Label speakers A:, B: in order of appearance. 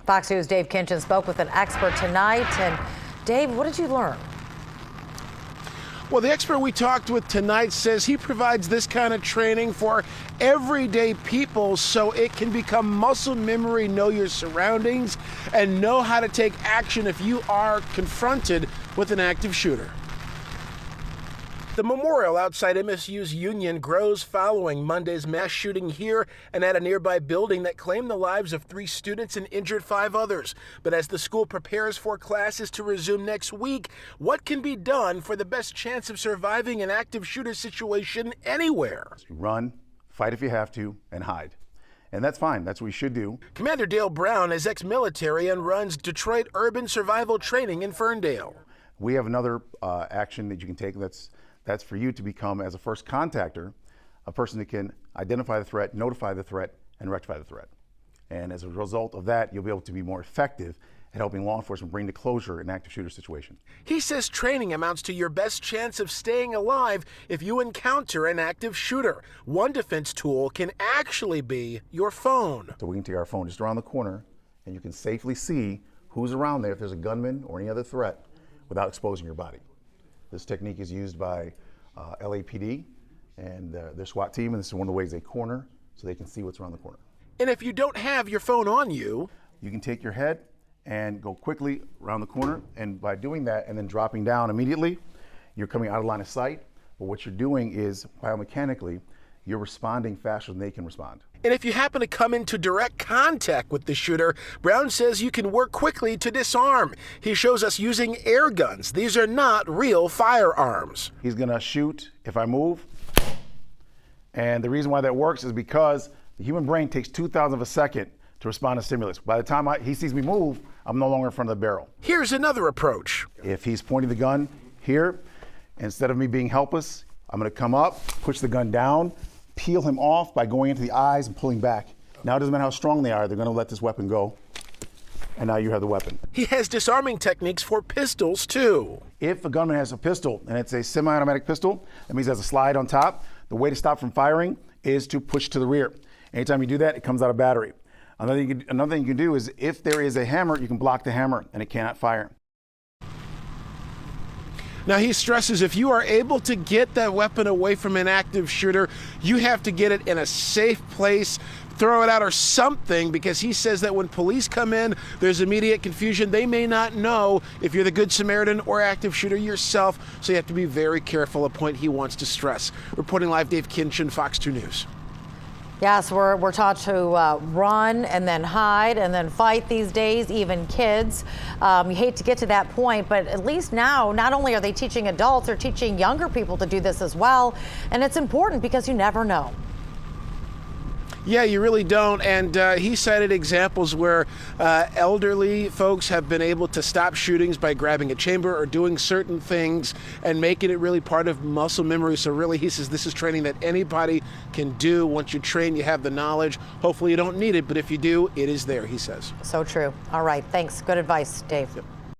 A: Fox News' Dave Kinchin spoke with an expert tonight. And Dave, what did you learn?
B: Well, the expert we talked with tonight says he provides this kind of training for everyday people so it can become muscle memory, know your surroundings, and know how to take action if you are confronted with an active shooter. The memorial outside MSU's Union grows following Monday's mass shooting here and at a nearby building that claimed the lives of 3 students and injured 5 others. But as the school prepares for classes to resume next week, what can be done for the best chance of surviving an active shooter situation anywhere?
C: Run, fight if you have to, and hide. And that's fine. That's what we should do.
B: Commander Dale Brown is ex-military and runs Detroit Urban Survival Training in Ferndale.
C: We have another action that you can take that's for you to become, as a first contactor, a person that can identify the threat, notify the threat, and rectify the threat. And as a result of that, you'll be able to be more effective at helping law enforcement bring to closure an active shooter situation.
B: He says training amounts to your best chance of staying alive if you encounter an active shooter. One defense tool can actually be your phone.
C: So we can take our phone just around the corner, and you can safely see who's around there if there's a gunman or any other threat without exposing your body. This technique is used by LAPD and their SWAT team, and this is one of the ways they corner so they can see what's around the corner.
B: And if you don't have your phone on you,
C: you can take your head and go quickly around the corner, and by doing that and then dropping down immediately, you're coming out of line of sight. But what you're doing is, biomechanically, you're responding faster than they can respond.
B: And if you happen to come into direct contact with the shooter, Brown says you can work quickly to disarm. He shows us using air guns. These are not real firearms.
C: He's gonna shoot if I move. And the reason why that works is because the human brain takes 2,000 of a second to respond to stimulus. By the time he sees me move, I'm no longer in front of the barrel.
B: Here's another approach.
C: If he's pointing the gun here, instead of me being helpless, I'm gonna come up, push the gun down, peel him off by going into the eyes and pulling back. Now it doesn't matter how strong they are, they're gonna let this weapon go. And now you have the weapon.
B: He has disarming techniques for pistols too.
C: If a gunman has a pistol and it's a semi-automatic pistol, that means it has a slide on top. The way to stop from firing is to push to the rear. Anytime you do that, it comes out of battery. Another thing you can do is if there is a hammer, you can block the hammer and it cannot fire.
B: Now, he stresses if you are able to get that weapon away from an active shooter, you have to get it in a safe place, throw it out or something, because he says that when police come in, there's immediate confusion. They may not know if you're the Good Samaritan or active shooter yourself, so you have to be very careful, a point he wants to stress. Reporting live, Dave Kinchin, Fox 2 News.
A: Yes, we're taught to run and then hide and then fight these days, even kids. You hate to get to that point, but at least now, not only are they teaching adults, they're teaching younger people to do this as well. And it's important because you never know.
B: Yeah, you really don't. And he cited examples where elderly folks have been able to stop shootings by grabbing a chamber or doing certain things and making it really part of muscle memory. So really, he says this is training that anybody can do. Once you train, you have the knowledge. Hopefully you don't need it, but if you do, it is there, he says.
A: So true. All right. Thanks. Good advice, Dave.
B: Yep.